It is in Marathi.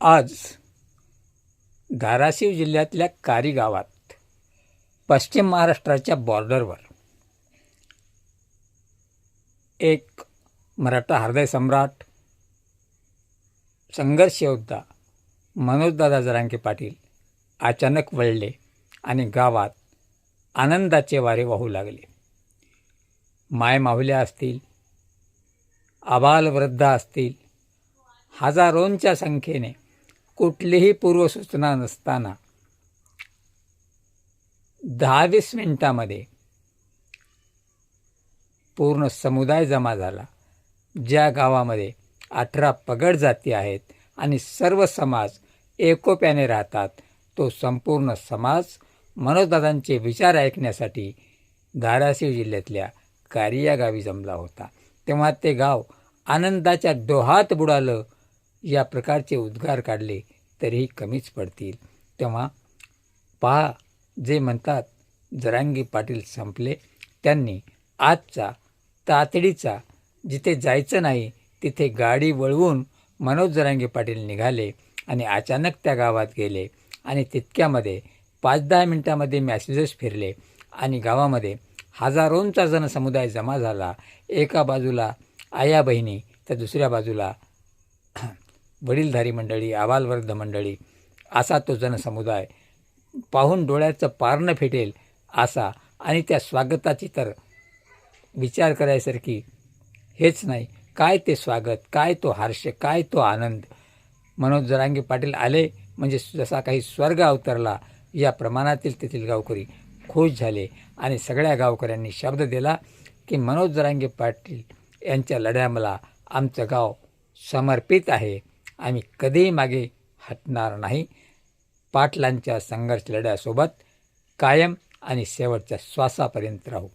आज धाराशिव जिल्ह्यातल्या कारी गावात पश्चिम महाराष्ट्राच्या बॉर्डरवर एक मराठा हृदयसम्राट संघर्ष योद्धा मनोजदादा जरांगे पाटील अचानक वळले आणि गावात आनंदाचे वारे वाहू लागले. मायमाहुल्या असतील, आबालवृद्ध असतील, हजारोंच्या संख्येने कुठलीही पूर्वसूचना नसताना 10-20 मिनिटांमध्ये पूर्ण समुदाय जमा झाला. ज्या गावामध्ये 18 पगड जाती आहेत आणि सर्व समाज एकोप्याने राहतात, तो संपूर्ण समाज मनोजदादांचे विचार ऐकण्यासाठी धाराशिव जिल्ह्यातल्या कारी या गावी जमला होता. तेव्हा ते गाव आनंदाच्या डोहात बुडालं. या प्रकारचे उद्गार काढले तरीही कमीच पडतील. तेव्हा पहा, जे म्हणतात जरांगे पाटील संपले, त्यांनी आजचा तातडीचा जिथे जायचं नाही तिथे गाडी वळवून मनोज जरांगे पाटील निघाले आणि अचानक त्या गावात गेले आणि तितक्यामध्ये 5-10 मिनिटांमध्ये मॅसेजेस फिरले आणि गावामध्ये हजारोंचा जनसमुदाय जमा झाला. एका बाजूला आया बहिणी तर दुसऱ्या बाजूला वडीलधारी मंडळी, आबालवृद्ध मंडळी, असा तो जनसमुदाय पाहून डोळ्याचं पारणं फेटेल असा. आणि त्या स्वागताची तर विचार करायसारखी हेच नाही. काय ते स्वागत, काय तो हर्ष, काय तो आनंद. मनोज जरांगे पाटील आले म्हणजे जसा काही स्वर्ग अवतरला या प्रमाणातील तेथील गावकरी खुश झाले आणि सगळ्या गावकऱ्यांनी शब्द दिला की मनोज जरांगे पाटील यांच्या लढ्याला आमचं गाव समर्पित आहे. आम्ही कधीही मागे हटणार नाही. पाटलांच्या संघर्ष लढ्यासोबत कायम आणि शेवटच्या श्वासापर्यंत राहू.